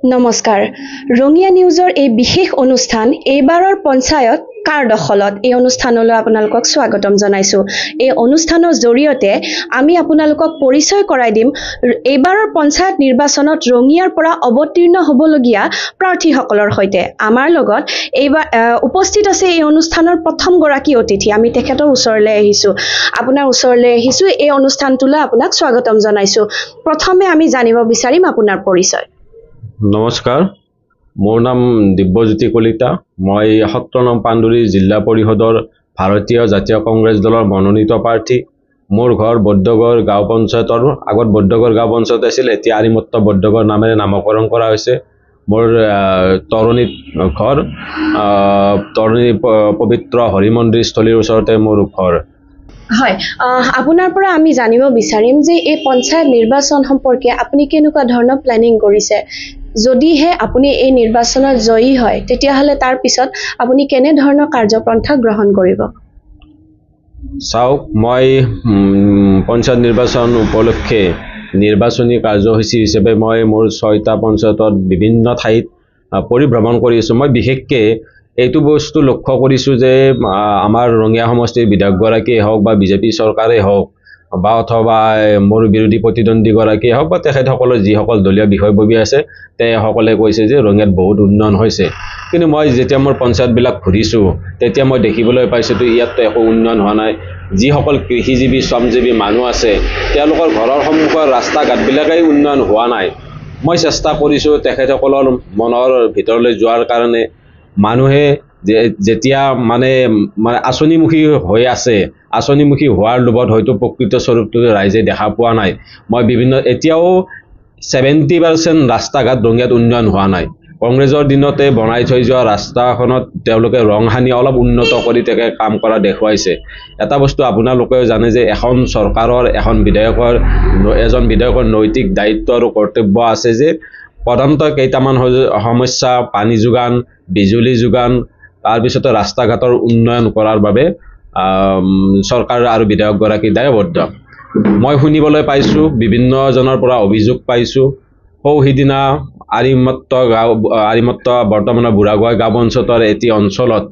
নমস্কাৰ ৰঙিয়া নিউজৰ এই বিশেষ অনুষ্ঠান এইবাৰৰ পঞ্চায়ত কাৰ দখলত এই অনুষ্ঠানলৈ আপোনালোকক স্বাগতম জনাইছো। এই অনুষ্ঠানৰ জৰিয়তে আমি আপোনালোকক পৰিচয় কৰাই দিম এইবাৰৰ পঞ্চায়ত নিৰ্বাচনত ৰঙিয়াৰ পৰা অৱতীৰ্ণ হ'বলগীয়া প্ৰাৰ্থীসকলৰ সৈতে। আমাৰ লগত এইবাৰ উপস্থিত আছে এই অনুষ্ঠানৰ প্ৰথম গৰাকী অতিথি। আমি তেখেতৰ ওচৰলৈ আহিছো, আপোনাৰ ওচৰলৈ আহিছো, এই অনুষ্ঠানটোলৈ আপোনাক স্বাগতম জনাইছো। প্ৰথমে আমি জানিব বিচাৰিম আপোনাৰ পৰিচয়। নমস্কাৰ, মোৰ নাম দিব্যজ্যোতি কলিতা। মই 17 নং পাণ্ডুৰী জিলা পৰিষদৰ ভাৰতীয় জাতীয় কংগ্ৰেছ দলৰ মনোনীত প্ৰাৰ্থী। মোৰ ঘৰ বৈদ্যগড় গাঁও পঞ্চায়তৰ, আগত বৈদ্যগড় গাঁও পঞ্চায়ত আছিল, এতিয়া আৰিমত্ত বৈদ্যগড় নামেৰে নামকৰণ কৰা হৈছে। মোৰ তৰণীত ঘৰ, তৰণী পবিত্ৰ হৰি মন্দিৰ স্থলীৰ ওচৰতে মোৰ ঘৰ। হয়, আপোনাৰ পৰা আমি জানিব বিচাৰিম যে এই পঞ্চায়ত নিৰ্বাচন সম্পৰ্কে আপুনি কেনেকুৱা ধৰণৰ প্লেনিং কৰিছে। যদিহে আপুনি এই নিৰ্বাচনত জয়ী হয় তেতিয়াহ'লে তাৰ পিছত আপুনি কেনে ধৰণৰ কাৰ্যপন্থা গ্ৰহণ কৰিব? চাওক, মই পঞ্চায়ত নিৰ্বাচন উপলক্ষে নিৰ্বাচনী কাৰ্যসূচী হিচাপে মই মোৰ 6টা পঞ্চায়তত বিভিন্ন ঠাইত পৰিভ্ৰমণ কৰি আছোঁ। মই বিশেষকৈ এইটো বস্তু লক্ষ্য কৰিছোঁ যে আমাৰ ৰঙিয়া সমষ্টিৰ বিধায়কগৰাকীয়ে হওক বা বিজেপি চৰকাৰেই হওক বা অথবা মোৰ বিৰোধী প্ৰতিদ্বন্দ্বীগৰাকীয়ে হওক বা তেখেতসকলৰ যিসকল দলীয় বিষয়ববী আছে তেওঁসকলে কৈছে যে ৰঙিয়াত বহুত উন্নয়ন হৈছে। কিন্তু মই যেতিয়া মোৰ পঞ্চায়তবিলাক ঘূৰিছোঁ তেতিয়া মই দেখিবলৈ পাইছোঁ ইয়াততো একো উন্নয়ন হোৱা নাই। যিসকল কৃষিজীৱী শ্ৰমজীৱী মানুহ আছে তেওঁলোকৰ ঘৰৰ সন্মুখৰ ৰাস্তা ঘাটবিলাকেই উন্নয়ন হোৱা নাই। মই চেষ্টা কৰিছোঁ তেখেতসকলৰ মনৰ ভিতৰলৈ যোৱাৰ কাৰণে। মানুহে যেতিয়া মানে আঁচনিমুখী হৈ আছে, আঁচনিমুখী হোৱাৰ লোভত হয়তো প্ৰকৃত স্বৰূপটো ৰাইজে দেখা পোৱা নাই। মই এতিয়াও 70% ৰাস্তা ঘাট ৰঙিয়াত উন্নয়ন হোৱা নাই। কংগ্ৰেছৰ দিনতে বনাই থৈ যোৱা ৰাস্তাখনত তেওঁলোকে ৰং সানি অলপ উন্নত কৰি কাম কৰা দেখুৱাইছে। এটা বস্তু আপোনালোকেও জানে যে এখন চৰকাৰৰ এজন বিধায়কৰ নৈতিক দায়িত্ব আৰু কৰ্তব্য আছে যে প্ৰধানতঃ কেইটামান সমস্যা, পানী যোগান, বিজুলী যোগান, তাৰপিছতে ৰাস্তা ঘাটৰ উন্নয়ন কৰাৰ বাবে চৰকাৰ আৰু বিধায়কগৰাকী দায়বদ্ধ। মই শুনিবলৈ পাইছোঁ, বিভিন্নজনৰ পৰা অভিযোগ পাইছোঁ। সিদিনা আৰিমত্ত বৰ্তমানৰ বুঢ়াগোহাঁই গাঁও পঞ্চায়তৰ এটি অঞ্চলত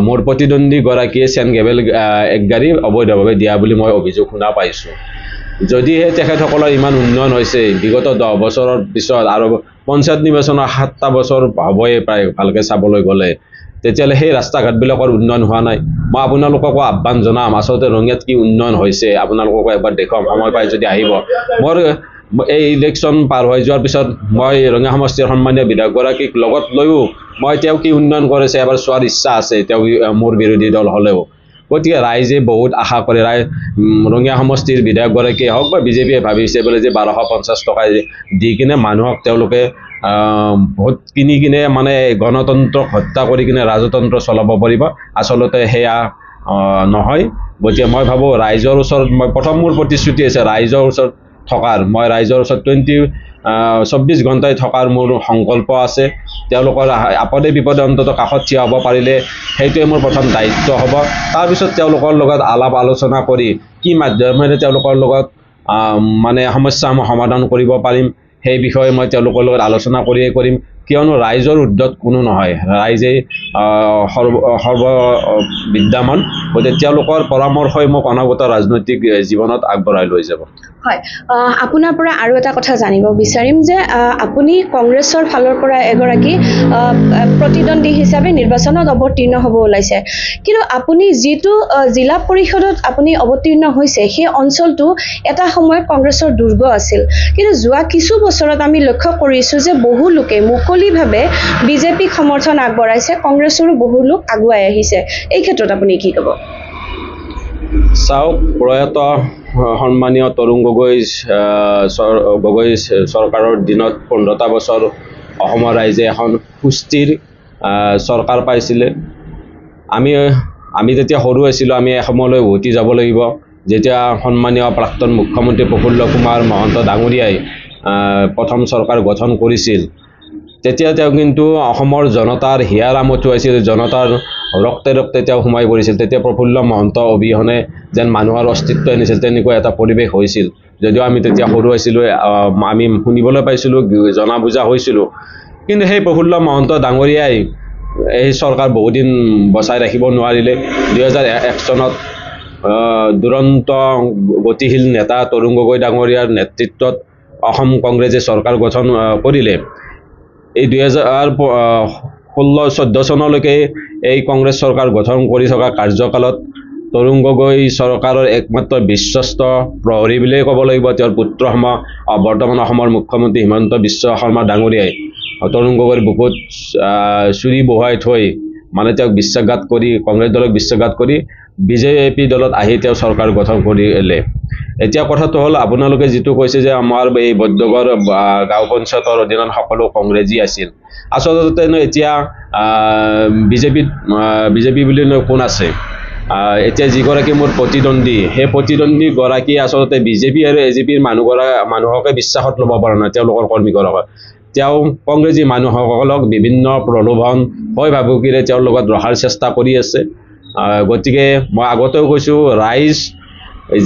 মোৰ প্ৰতিদ্বন্দ্বীগৰাকীয়ে চেন গেবেল এক গাড়ী অবৈধভাৱে দিয়া বুলি মই অভিযোগ শুনা পাইছোঁ। যদিহে তেখেতসকলৰ ইমান উন্নয়ন হৈছে বিগত 10 বছৰৰ পিছত আৰু পঞ্চায়ত নিৰ্বাচনৰ 7টা বছৰ হ'বই প্ৰায় ভালকৈ চাবলৈ গ'লে, তেতিয়াহ'লে সেই ৰাস্তা ঘাটবিলাকৰ উন্নয়ন হোৱা নাই। মই আপোনালোককো আহ্বান জনাম, আচলতে ৰঙিয়াত কি উন্নয়ন হৈছে আপোনালোককো এবাৰ দেখুৱাম, সময় পাই যদি আহিব। মোৰ এই ইলেকশ্যন পাৰ হৈ যোৱাৰ পিছত মই ৰঙিয়া সমষ্টিৰ সন্মানীয় বিধায়কগৰাকীক লগত লৈও মই তেওঁ কি উন্নয়ন কৰিছে এবাৰ চোৱাৰ ইচ্ছা আছে, তেওঁ মোৰ বিৰোধী দল হ'লেও। গতিকে ৰাইজে বহুত আশা কৰে। ৰঙিয়া সমষ্টিৰ বিধায়কগৰাকীয়ে হওক বা বিজেপিয়ে ভাবিছে বোলে যে 1250 টকা দি কিনে মানুহক তেওঁলোকে ভোট কিনি কিনে মানে গণতন্ত্ৰক হত্যা কৰি কিনে ৰাজতন্ত্ৰ চলাব পাৰিব। আচলতে সেয়া নহয়। গতিকে মই ভাবোঁ ৰাইজৰ ওচৰত প্ৰথম মোৰ প্ৰতিশ্ৰুতি আছে ৰাইজৰ ওচৰত থকাৰ, মই ৰাইজৰ ওচৰত 24 ঘণ্টাই থকাৰ মোৰ সংকল্প আছে। তেওঁলোকৰ আপদে বিপদে অন্ততঃ কাষত থিয় হ'ব পাৰিলে সেইটোৱে মোৰ প্ৰথম দায়িত্ব হ'ব। তাৰপিছত তেওঁলোকৰ লগত আলাপ আলোচনা কৰি কি মাধ্যমেৰে তেওঁলোকৰ লগত মানে সমস্যাসমূহ সমাধান কৰিব পাৰিম সেই বিষয়ে মই তেওঁলোকৰ লগত আলোচনা কৰিয়ে কৰিম। কিয়নো ৰাইজৰ উৰ্ধত কোনো নহয়, ৰাইজেই সৰ্ববিদ্যামান। গতিকে তেওঁলোকৰ পৰামৰ্শই মোক অনাগত ৰাজনৈতিক জীৱনত আগবঢ়াই লৈ যাব। হয়, আপোনাৰ পৰা আৰু এটা কথা জানিব বিচাৰিম যে আপুনি কংগ্ৰেছৰ ফালৰ পৰা এগৰাকী প্ৰতিদ্বন্দ্বী হিচাপে নিৰ্বাচনত অৱতীৰ্ণ হ'ব ওলাইছে, কিন্তু আপুনি যিটো জিলা পৰিষদত আপুনি অৱতীৰ্ণ হৈছে সেই অঞ্চলটো এটা সময়ত কংগ্ৰেছৰ দুৰ্গ আছিল। কিন্তু যোৱা কিছু বছৰত আমি লক্ষ্য কৰিছোঁ যে বহু লোকে মুকলিভাৱে বিজেপিক সমৰ্থন আগবঢ়াইছে, কংগ্ৰেছৰো বহু লোক আগুৱাই আহিছে। এই ক্ষেত্ৰত আপুনি কি ক'ব? চাওক, প্ৰয়াত সন্মানীয় তৰুণ গগৈ চৰকাৰৰ দিনত 15টা বছৰ অসমৰ ৰাইজে এখন সুস্থিৰ চৰকাৰ পাইছিলে। আমি যেতিয়া সৰু আছিলোঁ আমি এসময়লৈ উভতি যাব লাগিব, যেতিয়া সন্মানীয় প্ৰাক্তন মুখ্যমন্ত্ৰী প্ৰফুল্ল কুমাৰ মহন্ত ডাঙৰীয়াই প্ৰথম চৰকাৰ গঠন কৰিছিল। তেতিয়া তেওঁ কিন্তু অসমৰ জনতাৰ হিয়াৰ আমঠুৱাইছিল, জনতাৰ ৰক্তে ৰক্তে তেওঁ সোমাই পৰিছিল। তেতিয়া প্ৰফুল্ল মহন্ত অবিহনে যেন মানুহৰ অস্তিত্বই নাছিল তেনেকুৱা এটা পৰিৱেশ হৈছিল। যদিও আমি তেতিয়া সৰু আছিলোঁ, আমি শুনিবলৈ পাইছিলোঁ, জনা বুজা হৈছিলোঁ। কিন্তু সেই প্ৰফুল্ল মহন্ত ডাঙৰীয়াই এই চৰকাৰ বহুদিন বচাই ৰাখিব নোৱাৰিলে। 2001 চনত দুৰন্ত গতিশীল নেতা তৰুণ গগৈ ডাঙৰীয়াৰ নেতৃত্বত অসম কংগ্ৰেছে চৰকাৰ গঠন কৰিলে। এই 2016-14 চনলৈকে এই কংগ্ৰেছ চৰকাৰ গঠন কৰি থকা কাৰ্যকালত তৰুণ গগৈ চৰকাৰৰ একমাত্ৰ বিশ্বস্ত প্ৰহৰী বুলিয়েই ক'ব লাগিব। তেওঁৰ পুত্ৰসম বৰ্তমান অসমৰ মুখ্যমন্ত্ৰী হিমন্ত বিশ্ব শৰ্মা ডাঙৰীয়াই তৰুণ গগৈৰ বুকুত চুৰি বহুৱাই থৈ মানে তেওঁক বিশ্বাসঘাত কৰি, কংগ্ৰেছ দলক বিশ্বাসঘাত কৰি বিজেপি দলত আহি তেওঁ চৰকাৰ গঠন কৰিলে। এতিয়া কথাটো হ'ল, আপোনালোকে যিটো কৈছে যে আমাৰ এই বৈদ্যগড় গাঁও পঞ্চায়তৰ অধীনত সকলো কংগ্ৰেছী আছিল, আচলতে এতিয়া বিজেপি বুলি কোন আছে? এতিয়া যিগৰাকী মোৰ প্ৰতিদ্বন্দ্বী, সেই প্ৰতিদ্বন্দ্বীগৰাকী আচলতে বিজেপি আৰু এজেপিৰ মানুহকে বিশ্বাসত ল'ব পৰা নাই, তেওঁলোকৰ কৰ্মীগৰাকীক। তেওঁ কংগ্ৰেছী মানুহসকলক বিভিন্ন প্ৰলোভন ভয় ভাবুকিৰে তেওঁৰ লগত ৰখাৰ চেষ্টা কৰি আছে। গতিকে মই আগতেও কৈছোঁ, ৰাইজ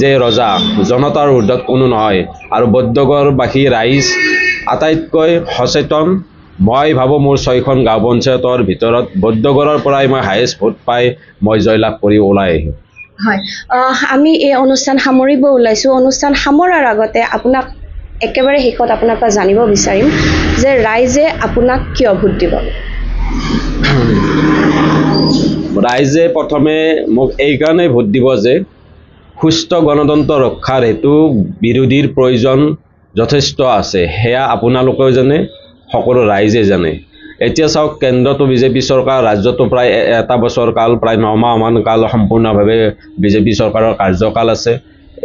যে ৰজা, জনতাৰ ঊৰ্ধত কোনো নহয়। আৰু বৈদ্যগড়বাসী ৰাইজ আটাইতকৈ সচেতন। মই ভাবোঁ মোৰ 6খন গাঁও পঞ্চায়তৰ ভিতৰত বৈদ্যগড়ৰ পৰাই মই হায়েষ্ট ভোট পাই মই জয়লাভ কৰি ওলাই আহিম। হয়, আমি এই অনুষ্ঠান সামৰিব ওলাইছোঁ। অনুষ্ঠান সামৰাৰ আগতে আপোনাক একেবাৰে শেষত আপোনাৰ পৰা জানিব বিচাৰিম যে ৰাইজে আপোনাক কিয় ভোট দিব? ৰাইজে প্ৰথমে মোক এইকাৰণেই ভোট দিব যে সুস্থ গণতন্ত্ৰ ৰক্ষাৰ হেতু বিৰোধীৰ প্ৰয়োজন যথেষ্ট আছে। সেয়া আপোনালোকেও জানে, সকলো ৰাইজে জানে। এতিয়া চাওক, কেন্দ্ৰতো বিজেপি চৰকাৰ, ৰাজ্যতো প্ৰায় 1 বছৰ কাল, প্ৰায় 9 মাহমান কাল সম্পূৰ্ণভাৱে বিজেপি চৰকাৰৰ কাৰ্যকাল আছে।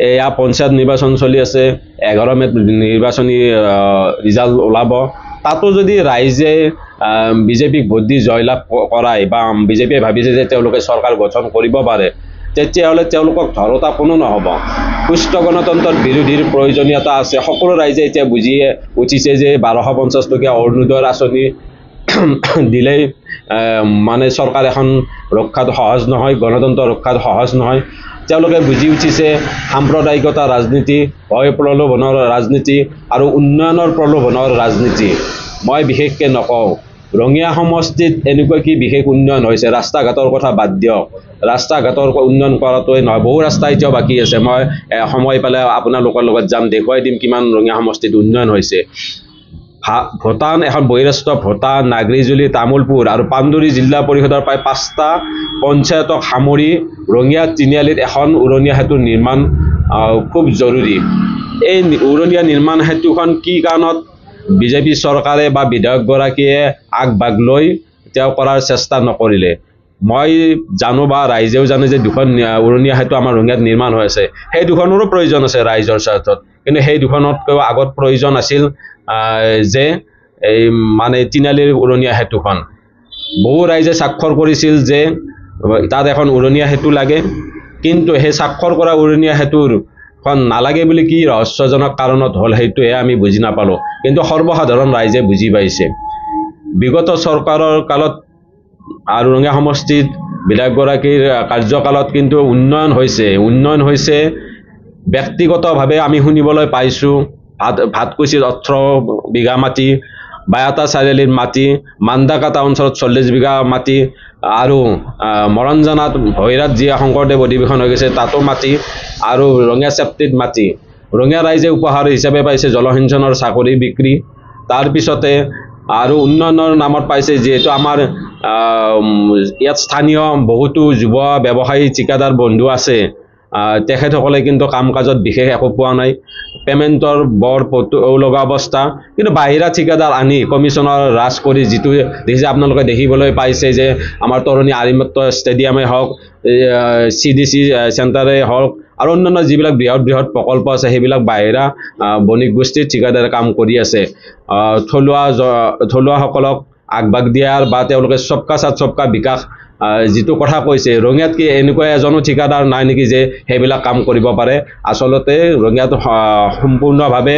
এয়া পঞ্চায়ত নিৰ্বাচন চলি আছে, 11 মে'ত নিৰ্বাচনী ৰিজাল্ট ওলাব। তাতো যদি ৰাইজে বিজেপিক ভোট দি জয়লাভ কৰায় বা বিজেপিয়ে ভাবিছে যে তেওঁলোকে চৰকাৰ গঠন কৰিব পাৰে, তেতিয়াহ'লে তেওঁলোকক ধৰোতা কোনো নহ'ব। সুস্থ গণতন্ত্ৰৰ বিৰোধীৰ প্ৰয়োজনীয়তা আছে। সকলো ৰাইজে এতিয়া বুজিয়ে উঠিছে যে 1250 টকীয়া অৰুণোদয়ৰ আঁচনি দিলেই মানে চৰকাৰ এখন ৰক্ষাটো সহজ নহয়, গণতন্ত্ৰ ৰক্ষাত সহজ নহয়। তেওঁলোকে বুজি উঠিছে সাম্প্ৰদায়িকতা ৰাজনীতি, ভয় প্ৰলোভনৰ ৰাজনীতি আৰু উন্নয়নৰ প্ৰলোভনৰ ৰাজনীতি। মই বিশেষকৈ নকওঁ, ৰঙিয়া সমষ্টিত এনেকুৱা কি বিশেষ উন্নয়ন হৈছে? ৰাস্তা ঘাটৰ কথা বাদ দিয়ক, ৰাস্তা ঘাটৰ উন্নয়ন কৰাটোৱে নহয়, বহু ৰাস্তা এতিয়াও বাকী আছে। মই সময় পালে আপোনালোকৰ লগত যাম, দেখুৱাই দিম কিমান ৰঙিয়া সমষ্টিত উন্নয়ন হৈছে। ভূটান, এখন বহিৰাষ্ট্ৰ ভূটান, নাগৰিজুলি, তামোলপুৰ আৰু পাণ্ডুৰী জিলা পৰিষদৰ প্ৰায় 5টা পঞ্চায়তক সামৰি ৰঙিয়া তিনিআলিত এখন উৰণীয়া সেতুৰ নিৰ্মাণ খুব জৰুৰী। এই উৰণীয়া নিৰ্মাণ সেতুখন কি কাৰণত বিজেপি চৰকাৰে বা বিধায়কগৰাকীয়ে আগভাগ লৈ তেওঁ কৰাৰ চেষ্টা নকৰিলে? মই জানো বা ৰাইজেও জানে যে 2খন উৰণীয়া সেতু আমাৰ ৰঙিয়াত নিৰ্মাণ হৈ আছে। সেই 2খনৰো প্ৰয়োজন আছে ৰাইজৰ স্বাৰ্থত, কিন্তু সেই 2খনতকৈও আগত প্ৰয়োজন আছিল যে এই মানে তিনিআলিৰ উৰণীয়া সেতুখন। বহু ৰাইজে স্বাক্ষৰ কৰিছিল যে তাত এখন উৰণীয়া সেতু লাগে, কিন্তু সেই স্বাক্ষৰ কৰা উৰণীয়া সেতুৰখন নালাগে বুলি কি ৰহস্যজনক কাৰণত হ'ল সেইটোহে আমি বুজি নাপালোঁ, কিন্তু সৰ্বসাধাৰণ ৰাইজে বুজি পাইছে। বিগত চৰকাৰৰ কালত আৰু ৰঙিয়া সমষ্টিত বিধায়কগৰাকীৰ কাৰ্যকালত কিন্তু উন্নয়ন হৈছে। ব্যক্তিগতভাৱে আমি শুনিবলৈ পাইছোঁ, ভাতকুছিত 18 বিঘা মাটি, বায়াতা চাৰিআলিৰ মাটি, মান্দাকাটা অঞ্চলত 40 বিঘা মাটি, আৰু মৰঞ্জানাত ভৈৰাত জীয়া শংকৰদেৱ অধিৱেশন হৈ গৈছে তাতো মাটি, আৰু ৰঙিয়া চেপ্তিত মাটি। ৰঙিয়া ৰাইজে উপহাৰ হিচাপে পাইছে জলসিঞ্চনৰ চাকৰি বিক্ৰী। তাৰপিছতে আৰু উন্নয়নৰ নামত পাইছে, যিহেতু আমাৰ ইয়াত স্থানীয় বহুতো যুৱ ব্যৱসায়ী ঠিকাদাৰ বন্ধু আছে, তেখেতসকলে কিন্তু কাম কাজত বিশেষ একো পোৱা নাই, পেমেণ্টৰ বৰ লগা অৱস্থা। কিন্তু বাহিৰা ঠিকাদাৰ আনি কমিশ্যনৰ ৰাজ কৰি যিটো দেখিছে, আপোনালোকে দেখিবলৈ পাইছে যে আমাৰ তৰণী আৰিমত্ত ষ্টেডিয়ামেই হওক, CDC চেণ্টাৰে হওক, আৰু অন্যান্য যিবিলাক বৃহৎ প্ৰকল্প আছে সেইবিলাক বাহিৰা বণিক গোষ্ঠীৰ ঠিকাদাৰে কাম কৰি আছে। থলুৱাসকলক আগভাগ দিয়াৰ বা তেওঁলোকে সবকা সাথ সবকা বিকাশ যিটো কথা কৈছে, ৰঙিয়াত কি এনেকুৱা এজনো ঠিকাদাৰ নাই নেকি যে সেইবিলাক কাম কৰিব পাৰে? আচলতে ৰঙিয়াত সম্পূৰ্ণভাৱে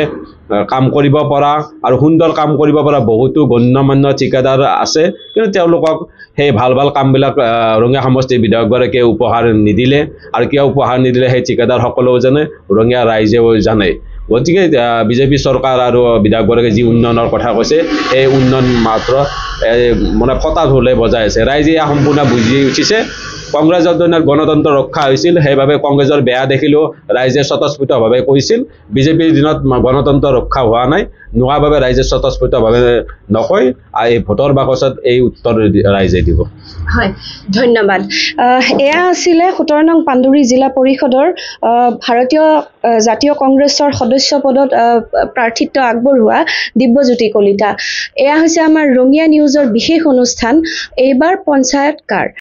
কাম কৰিব পৰা আৰু সুন্দৰ কাম কৰিব পৰা বহুতো গণ্যমান্য ঠিকাদাৰ আছে, কিন্তু তেওঁলোকক সেই ভাল কামবিলাক ৰঙিয়া সমষ্টিৰ বিধায়কগৰাকীয়ে উপহাৰ নিদিলে। আৰু কিয় উপহাৰ নিদিলে সেই ঠিকাদাৰসকলেও জানে, ৰঙিয়া ৰাইজেও জানে। গতিকে বিজেপি চৰকাৰ আৰু বিধায়কগৰাকীয়ে যি উন্নয়নৰ কথা কৈছে এই উন্নয়ন মাত্ৰ মানে ফটা ঢোলে বজাই আছে। ৰাইজে সম্পূৰ্ণ বুজি উঠিছে কংগ্ৰেছৰ দিনত গণতন্ত্ৰ ৰক্ষা হৈছিল, সেইবাবে কংগ্ৰেছৰ বেয়া দেখিলেও ৰাইজে স্বতঃস্ফূৰ্তভাৱে কৈছিল। বিজেপিৰ দিনত গণতন্ত্ৰ ৰক্ষা হোৱা নাই, নোহোৱাৰ বাবে ৰাইজে স্বতঃস্ফূৰ্তভাৱে নকয়। এই ভোটৰ বাকচত এই উত্তৰ ৰাইজে দিব। হয়, ধন্যবাদ। এয়া আছিলে 17 নং পাণ্ডুৰী জিলা পৰিষদৰ ভাৰতীয় জাতীয় কংগ্ৰেছৰ সদস্য পদত প্ৰাৰ্থিত্ব আগবঢ়োৱা দিব্যজ্যোতি কলিতা। এয়া হৈছে আমাৰ ৰঙিয়া নিউজৰ বিশেষ অনুষ্ঠান, এইবাৰ পঞ্চায়ত কাৰ।